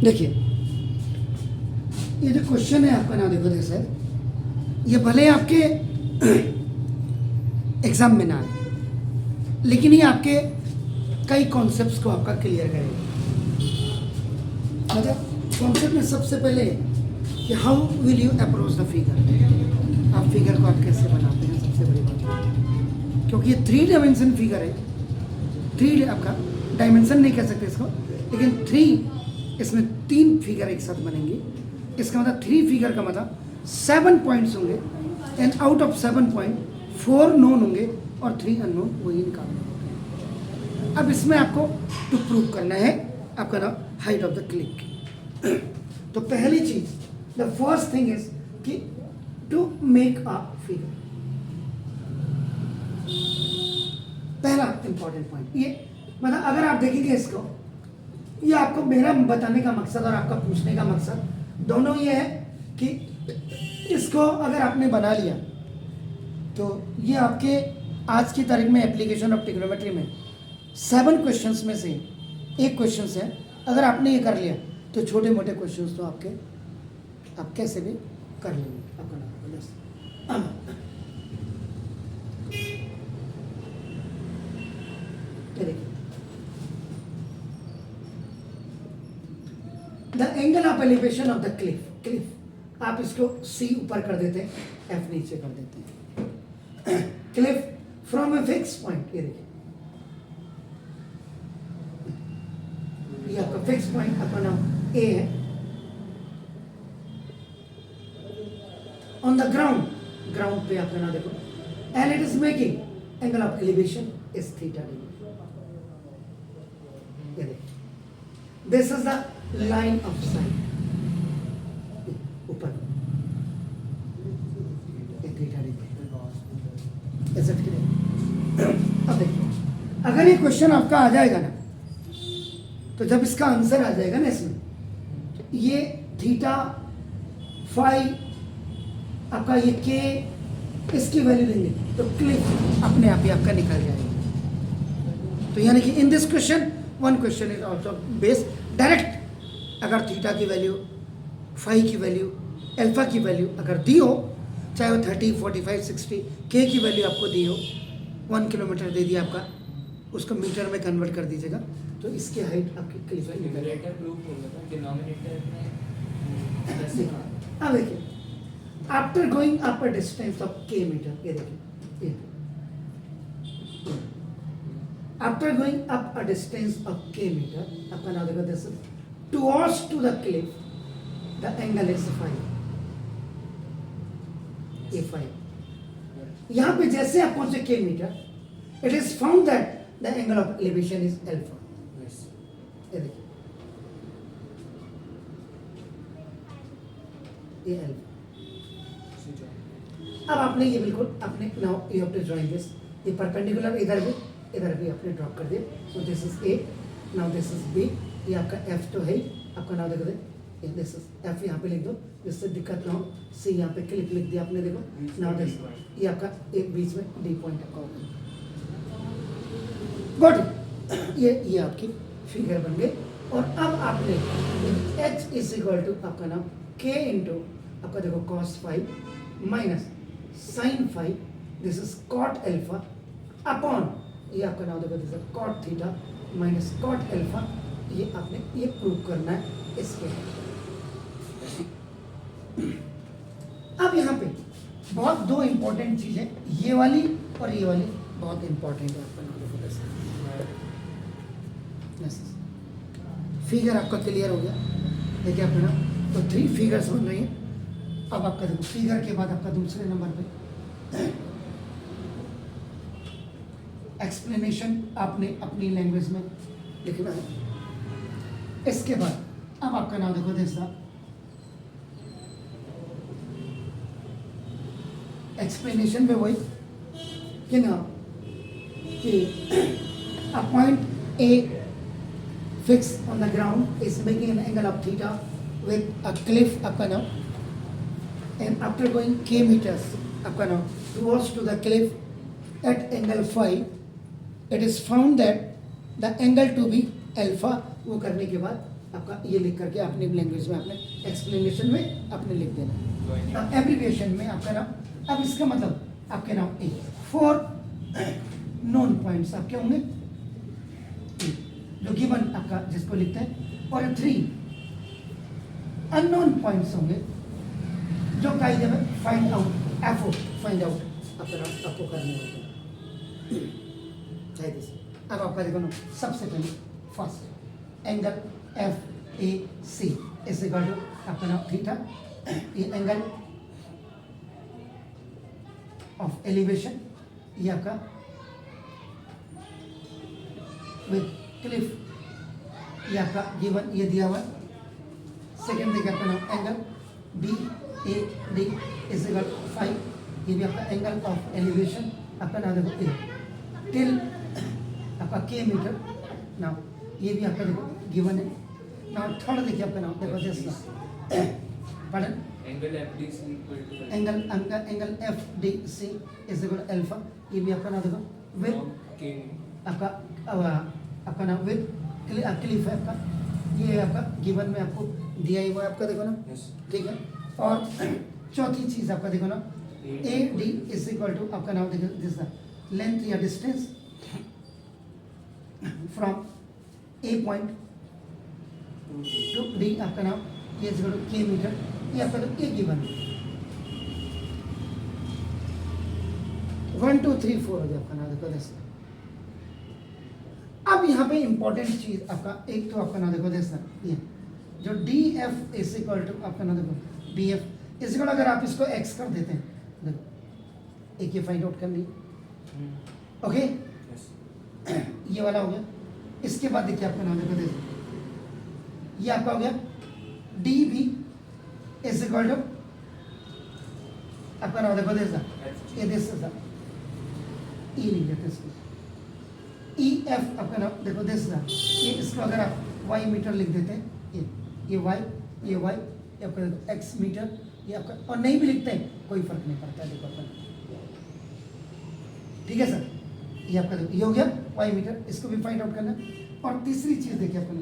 देखिए ये जो क्वेश्चन है आपका ना, देखो जैसे ये भले आपके एग्जाम में ना आए, लेकिन ये आपके कई कॉन्सेप्ट्स को आपका क्लियर करेगा। मतलब कॉन्सेप्ट में सबसे पहले कि how will you approach the figure, आप फिगर को आप कैसे बनाते हैं, सबसे बड़ी बात, क्योंकि ये 3 डायमेंशन फिगर है। 3 आपका डायमेंशन नहीं कह सकते इसको, लेकिन 3 इसमें 3 फिगर एक साथ बनेंगे। इसका मतलब 3 फिगर का मतलब 7 पॉइंट्स होंगे, and out of 7 point 4 known होंगे और 3 अननोन, वही निकालना होगा। अब इसमें आपको टू प्रूव करना है आपका नाम हाइट ऑफ द क्लिक। तो पहली चीज, द फर्स्ट थिंग इज कि टू मेक अ फिगर, पहला इंपॉर्टेंट पॉइंट ये, मतलब अगर आप देखेंगे इसको, ये आपको मेरा बताने का मकसद और आपका पूछने का मकसद दोनों ये है कि इसको अगर आपने बना लिया तो ये आपके आज की तारीख में एप्लीकेशन ऑफ ट्रिग्नोमेट्री में 7 क्वेश्चंस में से एक क्वेश्चन है। अगर आपने ये कर लिया तो छोटे मोटे क्वेश्चंस तो आपके आप कैसे भी कर लेंगे आपका नाम। देखिए the angle of elevation of the Cliff, Cliff आप इसको C ऊपर कर देते हैं, F नीचे कर देते हैं। Cliff from a fix point, ये देखिए ये आपका फिक्स पॉइंट आपका नाम A है, ऑन द ग्राउंड, ग्राउंड पे आपका नाम देखो, and it is making angle of elevation is theta degree. ये देखिए this is the line of site, ऊपर थीटा डिग्री। अब देखिए अगर ये क्वेश्चन आपका आ जाएगा ना, तो जब इसका आंसर आ जाएगा ना इसमें, तो ये थीटा फाई आपका ये के इसकी वैल्यू देंगे तो क्लिक अपने आप ही आपका निकल जाएगा। तो यानी कि in this question one question is also based direct, अगर थीटा की वैल्यू, फाई की वैल्यू, अल्फा की वैल्यू अगर दी हो, चाहे वो 30, 45, 60, के की वैल्यू आपको दी हो, 1 किलोमीटर दे दिया आपका, उसको मीटर में कन्वर्ट कर दीजिएगा तो इसकी हाइट आपकी क्लिक न्यूमरेटर प्रूफ हो गया, डिनोमिनेटर में अब देखिए after going up a distance of K metre, ये देखिए after going up a distance of K metre आपका नाम देखो, this towards to the cliff the angle is phi, ये फाई। यहां पे जैसे आप पहुंचे K metre, it is found that the angle of elevation is alpha. ये देखिए ये अल्फा। अब आपने ये बिल्कुल अपने now you have to join this, ये परपेंडिकुलर इधर भी आपने ड्रॉप कर दिया। So this is A, now this is B, ये आपका एफ तो है ही, आपका नाम देखो दे, दिस इज एफ यहाँ पे लिख दो जिससे दिक्कत ना हो। सी यहाँ पे क्लिक लिख दिया आपने, देखो नाउ दिस, ये आपका एक बीच में डी पॉइंट आपका होगा। गुड, ये आपकी फिगर बन गई। और अब आपने एच इज इक्वल टू आपका नाम के इंटू आपका देखो cos five minus sine five, this is cot alpha upon, ये आपका नाम देखो this is cot theta minus cot alpha. ये आपने ये प्रूव करना है इसके। अब यहाँ पे बहुत 2 इंपॉर्टेंट चीजें, ये वाली और ये वाली बहुत इंपॉर्टेंट है आपका नाम देखो। फिगर आपका क्लियर हो गया, देखिए आपका नाम तो 3 फिगर्स बन रही हैं। अब आपका देखो फिगर के बाद आपका दूसरे नंबर पे एक्सप्लेनेशन आपने अपनी लैंग्वेज में लिखना है। इसके बाद अब आपका नाम देखो जैसा एक्सप्लेनेशन में वही कि ना कि a point A fixed on the ground is making an angle of theta with a cliff आपका नाम, and after going k meters आपका नाम towards to the cliff at angle phi, it is found that the angle to be alpha। वो करने के बाद आपका ये लिख करके अपनी लैंग्वेज में आपने एक्सप्लेनेशन में आपने लिख देना। अब एब्रीविएशन में आपका नाम, अब इसका मतलब आपके नाम ए 4 नोन पॉइंट्स आपके होंगे जो गिवन आपका जिसको लिखते हैं, और 3 अननोन पॉइंट्स होंगे जो कायदे में find out FO find out आपको करने होते हैं। चाहिए से अब आपका देखो ना, सबसे पहले first angle F A C is equal to आपका नाम थीटा, ये एंगल ऑफ एलिवेशन ये आपका विद क्लिफ ये आपका गिवन ये दिया हुआ है। सेकेंड देखिए आपका नाम angle B A D is equal to 5, ये भी आपका एंगल ऑफ एलिवेशन आपका नाम देखो ए टिल आपका के मीटर नाउ ये भी आपका देखो गिवन है। नाउ थर्ड देखिए आपका नाम देखो जैसा पढ़ें angle FDC equal to angle F D C is equal to alpha, ये भी आपका नाम देखो विद के आपका नाम विद क्लिफ है आपका, ये आपका गिवन में आपको दिया ही हुआ है आपका देखो ना, यस ठीक है। और चौथी चीज आपका देखो ना A D is equal to आपका नाम देखो दिस लेंथ या distance from A point to D आपका नाम ये is equal to K metre, ये आपका तो ए गिवन 1 2 3 4 हो गया आपका नाम देखो दिस। अब यहाँ पे इंपॉर्टेंट चीज आपका एक तो आपका नाम देखो दिस ये जो D F is equal to आपका नाम देखो डी एफ इज इक्वल, अगर आप इसको एक्स कर देते हैं देखो एक ये फाइंड आउट कर ली, ओके यस ये वाला हो गया। इसके बाद देखिए आपका नाम देखो देखिए ये आपका हो गया D B is equal to आपका नाम देखो देखिए ये दिस ई लिख देते इसको ई एफ आपका नाम देखो दिस ये इसको अगर आप वाई मीटर लिख देते हैं ये वाई ये आपका देखो एक्स मीटर ये आपका, और नहीं भी लिखते हैं कोई फर्क नहीं पड़ता है देखो आपका, ठीक है सर। ये आपका देखो ये हो गया वाई मीटर, इसको भी फाइंड आउट करना। और तीसरी चीज देखिए आपका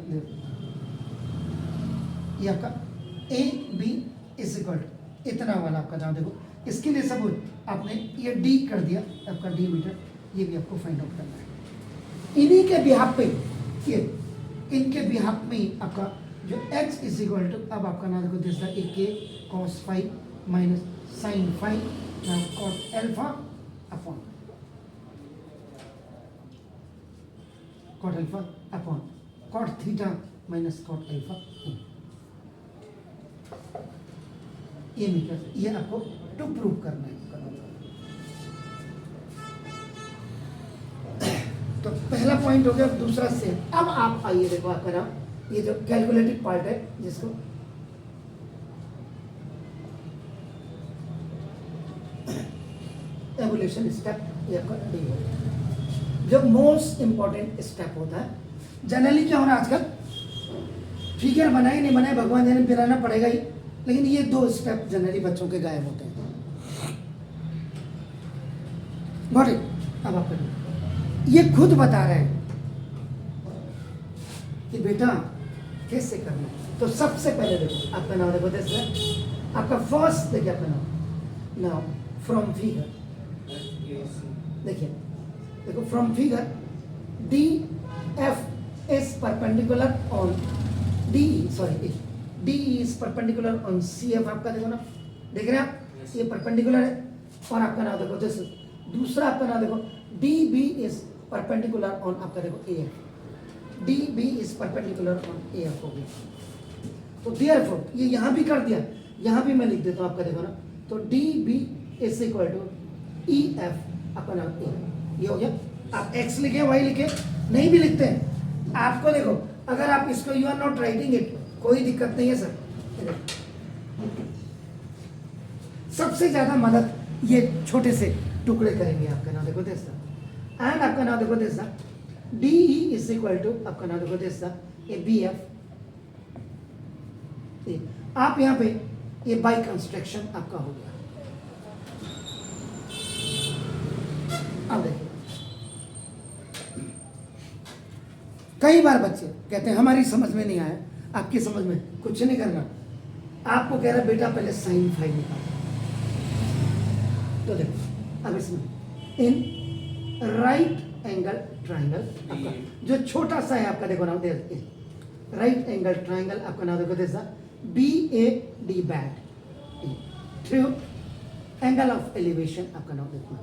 ये आपका A B is equal to इतना वाला आपका नाम देखो, इसके लिए सब आपने ये डी कर दिया आपका डी मीटर, ये भी आपको फाइंड आउट करना है। इन्हीं के बिहाफ पे ये इनके बिहाफ में ही आपका जो x इज इक्वल टू अब आपका नाम देखो this A K cos 5 minus sine 5 cot alpha upon cot alpha upon cot theta minus cot alpha, ये मीटर ये आपको टू प्रूव करना है। तो पहला पॉइंट हो गया, दूसरा सेम। अब आप आइए देखो आपका नाम ये जो कैलकुलेटिव पार्ट है जिसको एवोल्यूशन स्टेप ये आपका डी है, जो मोस्ट इंपॉर्टेंट स्टेप होता है। जनरली क्या हो रहा है आजकल फिगर बनाए नहीं बनाए भगवान जाने पिलाना पड़ेगा ही, लेकिन ये 2 स्टेप जनरली बच्चों के गायब होते हैं। Got it. अब आप ये खुद बता रहे हैं कि बेटा कैसे करना है। तो सबसे पहले देखो आपका नाम देखो जैसे आपका फर्स्ट देखिए आपका नाम फ्रॉम फिगर देखिए देखो from figure D F is perpendicular on D is perpendicular on C F आपका देखो ना, देख रहे हैं आप ये परपेंडिकुलर है। और आपका नाम देखो जैसे दूसरा आपका नाम देखो D B is perpendicular on आपका देखो A F, D B is perpendicular on A F हो गया। तो देयरफॉर ये यहाँ भी कर दिया, यहाँ भी मैं लिख देता हूँ आपका देखो ना, तो D B is equal to E F आपका नाम ए, ये हो गया। आप एक्स लिखे वाई लिखे नहीं भी लिखते हैं आपको देखो, अगर आप इसको you are not writing it कोई दिक्कत नहीं है सर। सबसे ज्यादा मदद ये छोटे से टुकड़े करेंगे आपका नाम देखो देसा, एंड आपका नाम देखो देसा D E is equal to आपका नाम देखो देसा ए बी एफ। आप यहाँ पे ये बाई कंस्ट्रक्शन आपका हो गया। अब देखिए कई बार बच्चे कहते हैं हमारी समझ में नहीं आया, आपकी समझ में कुछ नहीं करना। आपको कह रहा है बेटा पहले साइन फाई निकालो। तो देखो अब इसमें इन राइट एंगल ट्राइंगल आपका जो छोटा सा है आपका देखो नाम दे राइट एंगल ट्राइंगल आपका नाम देखो जैसा BAD bat through angle of elevation आपका नाम देखो।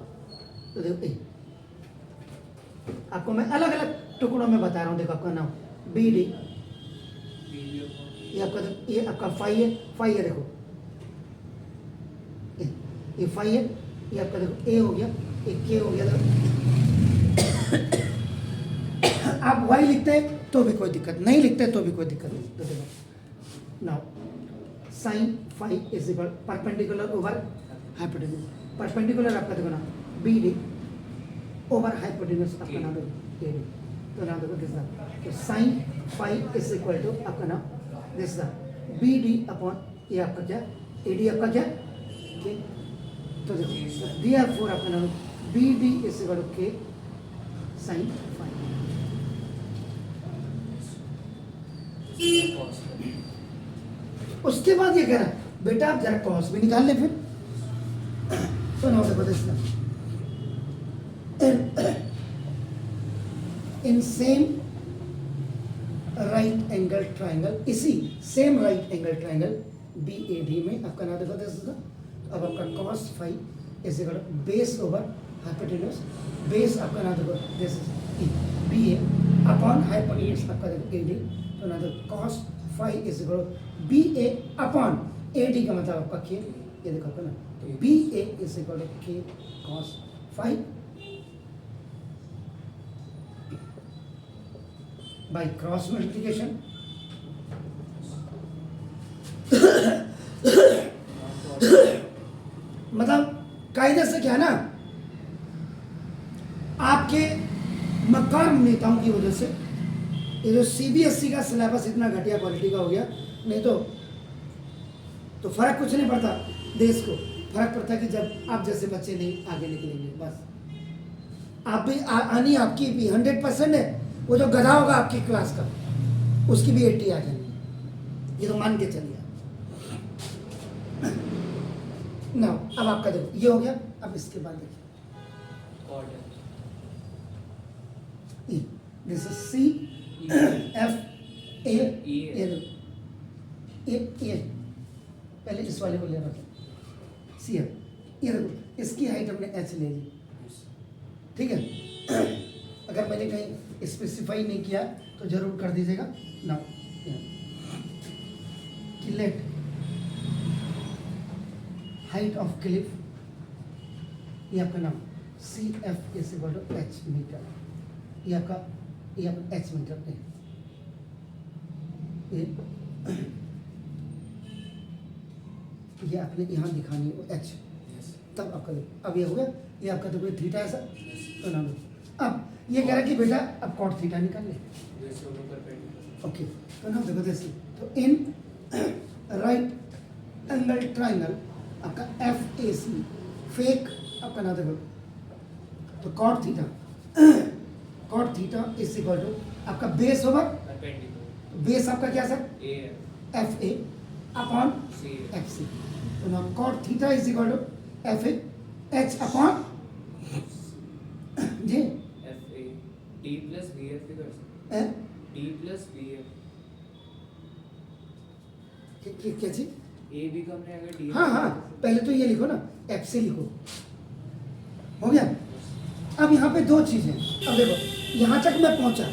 तो देखो आपको मैं अलग अलग टुकड़ों में बता रहा हूँ। देखो आपका नाम BD ये आपका फाई है देखो ये फाई है, ये आपका देखो A हो गया, एक K हो गया। देखो आप Y लिखते हैं तो भी कोई दिक्कत नहीं, लिखते तो भी कोई दिक्कत नहीं। तो देखो now sine phi is equal perpendicular over hypotenuse. Perpendicular आपका देखो ना BD ओवर हाइपोटेन्यूज आपका नाम देखो AD। तो नाम देखो दिस तो sine phi is equal to आपका नाम दिस BD अपॉन ये आपका क्या AD आपका क्या K। तो देखो therefore आपका नाम BD is equal to K sine phi. उसके बाद ये कह रहा है बेटा आप जरा कॉस भी निकाल ले फिर। तो ना देखो this in same right angle triangle, इसी same right angle triangle BAD में आपका नाम देखो दिस अब आपका cos phi is equal base over hypotenuse. Base आपका नाम देखो दिस BA अपॉन हाइपोटेन्यूज आपका देखो AD। तो ना देखो cos phi is equal BA upon AD का मतलब आपका K। ये देखो आपका ना BA is equal to K cos phi by cross multiplication. मतलब कायदे से क्या है ना, आपके मक्कार नेताओं की वजह से ये जो CBSE का सिलेबस इतना घटिया क्वालिटी का हो गया। नहीं तो फर्क कुछ नहीं पड़ता देश को, फर्क पड़ता है कि जब आप जैसे बच्चे नहीं आगे निकलेंगे। बस आप भी आनी आपकी भी 100% है। वो जो गधा होगा आपकी क्लास का उसकी भी 80 आ जाएगी, ये तो मान के चलिए ना। अब आपका देखो ये हो गया। अब इसके बाद देखिए दिस इज CFA ये पहले इस वाले को ले रहा था CF। ये देखो इसकी हाइट हमने H ले ली, ठीक है। अगर मैंने कहीं स्पेसिफाई नहीं किया तो जरूर कर दीजिएगा ना। लेट हाइट ऑफ क्लिफ ये आपका नाम CF is equal to H metre. ये आपका H मीटर पे ये आपने यहाँ दिखानी है H, तब आपका अब ये हो गया। ये आपका तो कोई थीटा ऐसा तो ना। अब ये कह रहा है कि बेटा अब कॉट थीटा निकाल ले। ओके तो ना देखो जैसे तो इन राइट एंगल ट्राइंगल आपका FAC फेक आपका ना देखो तो cot theta is equal to आपका बेस ओवर बेस आपका क्या सर FA अपॉन FC। तो ना cot theta is equal to FA H upon जी T plus BF भी कर सकते हैं। T plus BF क्या चीज A भी का हमने अगर D हाँ पहले तो ये लिखो ना FC लिखो, हो गया। अब यहाँ पे दो चीजें, अब देखो यहाँ तक मैं पहुंचा।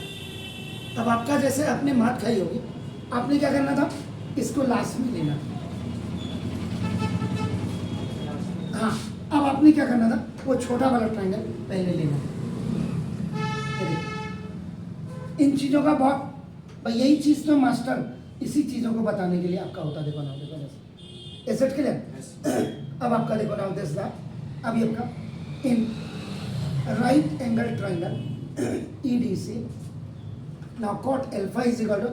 अब आपका जैसे आपने मात खाई होगी, आपने क्या करना था इसको लास्ट में लेना। हाँ अब आपने क्या करना था वो छोटा वाला ट्रायंगल पहले लेना। इन चीज़ों का बहुत यही चीज़ तो मास्टर इसी चीज़ों को बताने के लिए आपका होता। देखो ना देखो एसेट क्लियर। अब आपका देखो ना दिस दैट अब ये आपका in right angle triangle EDC now cot alpha is equal to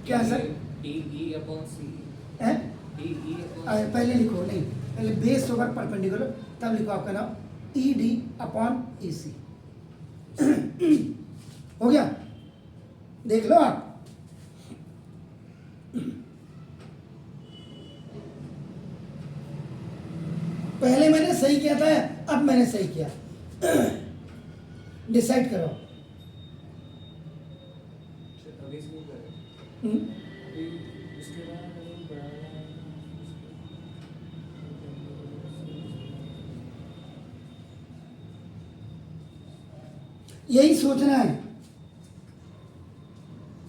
क्या सर DE upon C है DE upon पहले लिखो नहीं, पहले बेस ओवर परपेंडिकुलर, तब लिखो आपका नाम ED अपॉन EC। हो गया, देख लो आप सही किया था, अब मैंने सही किया। डिसाइड करो। अभी से नहीं कर रहे। हम्म? अभी उसके बाद अगर बढ़ाना है यही सोचना है।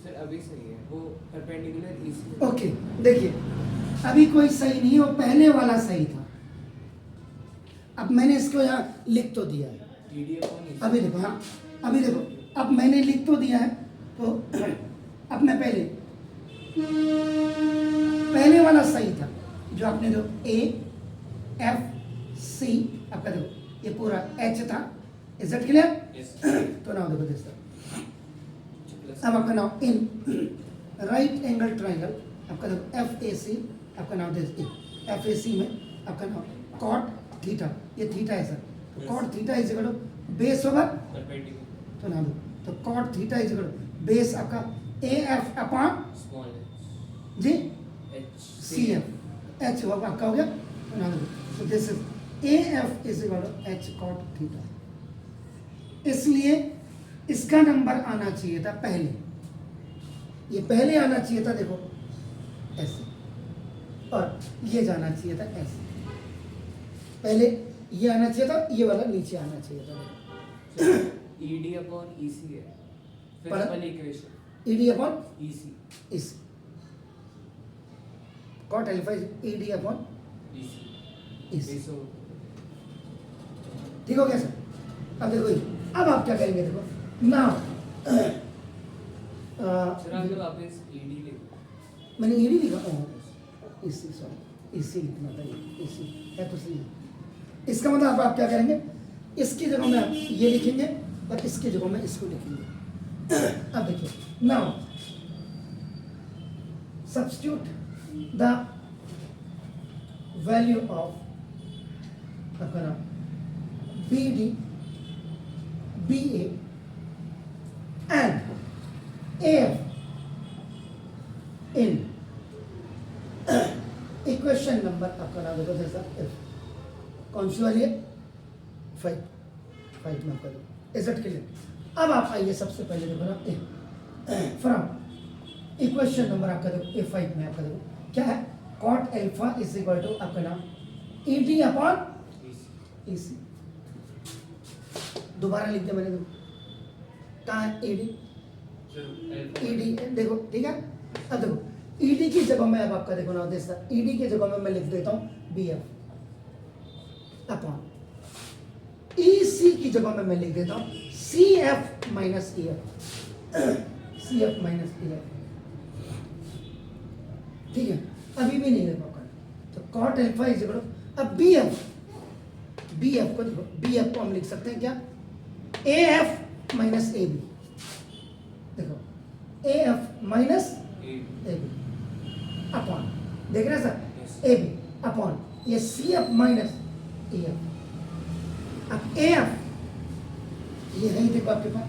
सर अभी सही है वो परपेंडिकुलर इसी ओके, देखिए अभी कोई सही नहीं है, वो पहले वाला सही था। अब मैंने इसको यहाँ लिख तो दिया है। अभी देखो, हाँ अभी देखो, अब मैंने लिख तो दिया है, तो अब मैं पहले वाला सही था जो आपने जो ए एफ सी, आपका देखो ये पूरा एच था। Is that clear? तो नाउ देखो दिस, अब आपका नाम इन राइट एंगल ट्राइंगल, आपका देखो एफ ए सी, आपका नाम दिस एफ ए सी में आपका नाम कॉट थीटा, ये थीटा है सर, तो cot theta is equal to base over, तो नाम तो cot theta is equal to base आपका A F upon small G H C F, H होगा आपका हो गया, तो नाम तो this is A F is equal to H cot theta. इसलिए इसका नंबर आना चाहिए था पहले, ये पहले आना चाहिए था, देखो ऐसे, और ये जाना चाहिए था ऐसे, पहले ये आना चाहिए था, ये वाला नीचे आना चाहिए था। ईडी अपॉन ईसी है फिर पर- वाली equation ED upon EC is cot alpha is ED upon EC is, बेसो ठीक हो गया सर? अब देखो ये, अब आप क्या करेंगे, देखो नाउ सर आप वापस ईडी लिखो मैंने ईडी लिखा, इसी सॉरी इसी लिखना था, इसी है तो सही है। इसका मतलब अब आप क्या करेंगे, इसकी जगह में आप ये लिखेंगे और इसकी जगह में इसको लिखेंगे। अब देखिए now substitute the value of आपका नाम B D B A and A F in equation number आपका नाम देखो जैसा एफ, कौन सी वाली है? 5 में आपका दो इज इट क्लियर? अब आप आइए सबसे पहले देखो ना फ्रॉम इक्वेशन नंबर आपका देखो A5 में आपका देखो क्या है, cot alpha is equal to आपका नाम ई डी अपॉन ई सी। दोबारा लिख दिया मैंने, देखो कहाँ है ई डी, ई डी देखो ठीक है। अब देखो ईडी की जगह में अब आपका देखो ना देता, ईडी की जगह में मैं लिख देता हूं बी एफ अपॉन ईसी की जगह में मैं लिख देता हूं C F minus E F, C F minus E F, ठीक है। अभी भी नहीं लिख पाऊंगा, तो cot alpha is equal to, अब बी एफ को देखो, बी एफ को हम लिख सकते हैं क्या, A F minus A B, देखो A F minus A B upon, देख रहे हैं सर, ए बी अपॉन ये C F minus A F. अब ए एफ ये है ही देखो आपके पास,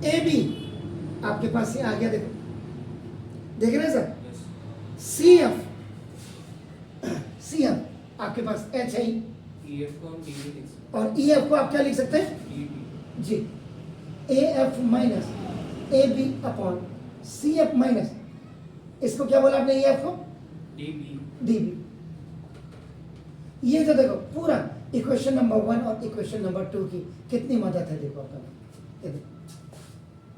ए बी आपके पास ये आ गया, देखो देख रहे हैं सर, सी एफ आपके पास एच है ही, ईएफ को हम डीडी लिख सकते और ई एफ को आप क्या लिख सकते हैं हैं डीडी जी, A F minus A B upon C F minus, इसको क्या बोला आपने, ए एफ को डीबी डी बी। ये जो देखो पूरा इक्वेशन नंबर 1 और इक्वेशन नंबर 2 की कितनी मदद है, देखो आपका ये देखो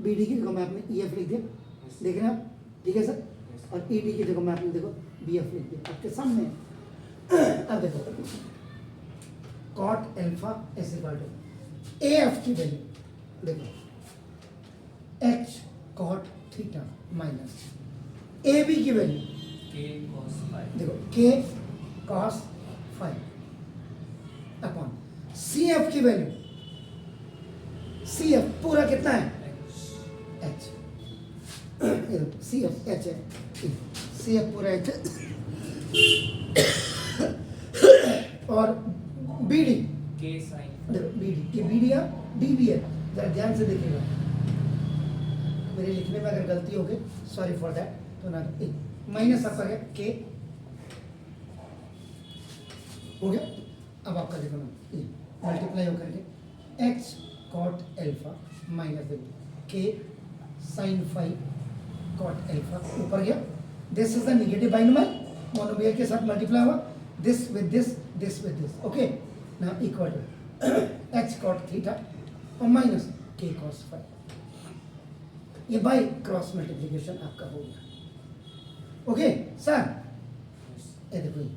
बी डी की जगह में आपने ई एफ लिख दिया, देख रहे हैं आप, ठीक है सर, और ई डी की जगह में आपने देखो बी एफ लिख दिया आपके सामने है। अब देखो cot alpha is equal to A F की वैल्यू देखो H cot theta minus A B की वैल्यू के cos फाइव देखो K cos 5 upon C F की वैल्यू, सी एफ पूरा कितना है एच, सी एफ एच है, सी एफ पूरा एच और बी डी के साइन देखो बी डी, ये बी डी या डी बी है, जरा ध्यान से देखिएगा, मेरे लिखने में अगर गलती हो गई सॉरी फॉर दैट, तो ना माइनस आपका गया के हो गया, अब आपका देखो ना ये मल्टीप्लाई होकर के एच कॉट एल्फा माइनस देखो के साइन फाइव कॉट एल्फा ऊपर गया. This is the negative binomial monomial के साथ मल्टीप्लाई हुआ. This with this okay. Now equal to H cot theta और माइनस के कॉस फाइव. ये बाय क्रॉस मल्टीप्लिकेशन आपका हो गया. ओके सर ये देखो ये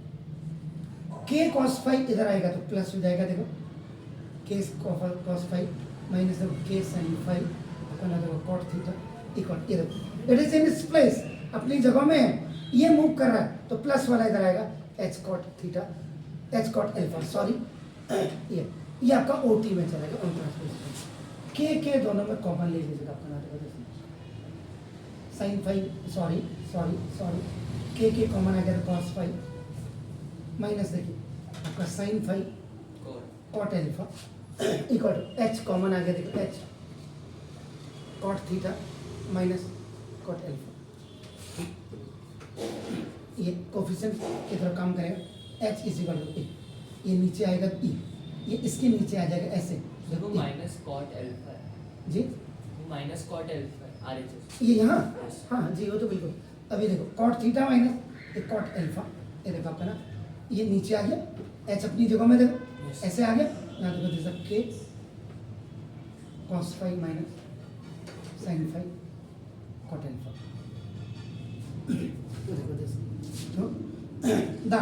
के कॉस फाइव इधर आएगा तो प्लस हो जाएगा. देखो के कॉस फाइव माइनस देखो के साइन फाइव अपना देखो कॉट थीटा इक्वल. ये देखो it is in its place अपनी जगह में है. ये मूव कर रहा है तो प्लस वाला इधर आएगा H cot theta H cot alpha sorry. ये आपका ओटी में चलेगा ऑन ट्रांसपोजिशन. के दोनों में कॉमन ले लीजिएगा अपना देखो साइन फाइव सॉरी के कॉमन आ गया तो कॉस फाइव माइनस देखिए आपका sine five cot alpha equal to H common आ गया देखो H cot theta minus cot alpha. ये कोफिशिएंट इधर काम करेगा एच इज इक्वल टू ये नीचे आएगा ई ये इसके नीचे आ जाएगा ऐसे. देखो माइनस कॉट एल्फा है जी माइनस कॉट एल्फा है आरएचएस ये यहाँ हाँ जी वो तो बिल्कुल. अभी देखो कॉट थीटा माइनस ये कॉट एल्फा ये देखो आपका ना ये नीचे आ गया एच अपनी जगह में देखो ऐसे आ गया. यहाँ देखो जैसा के cos five minus sine five cot alpha. देखो this the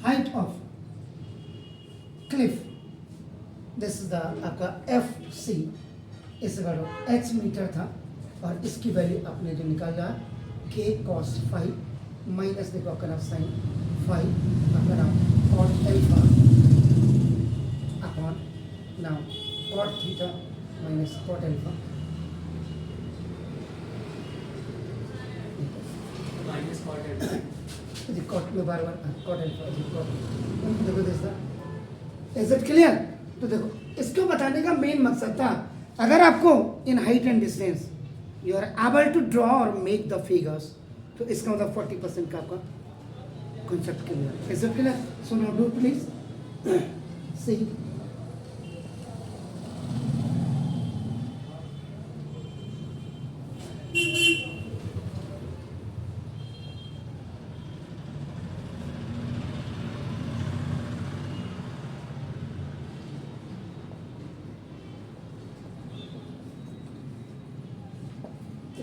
height of cliff this is the आपका F C is H metre था और इसकी वैल्यू आपने जो निकाला के कॉस फाइव माइनस देखो आपका नाम साइन फाइव आपका नाम कॉट एल्फा अपॉन नाम cot theta minus cot alpha minus cot alpha cot में बार कॉट एल्फा देखो दिस इज इट क्लियर. तो देखो इसको बताने का मेन मकसद था अगर आपको in height and distance you are able to draw और मेक द फिगर्स तो इसका मतलब 40% का आपका concept clear. Is it clear? So now do please see.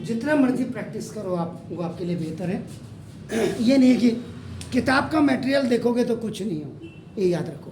जितना मर्जी प्रैक्टिस करो आप वो आपके लिए बेहतर है. ये नहीं कि किताब का मटेरियल देखोगे तो कुछ नहीं हो ये याद रखो.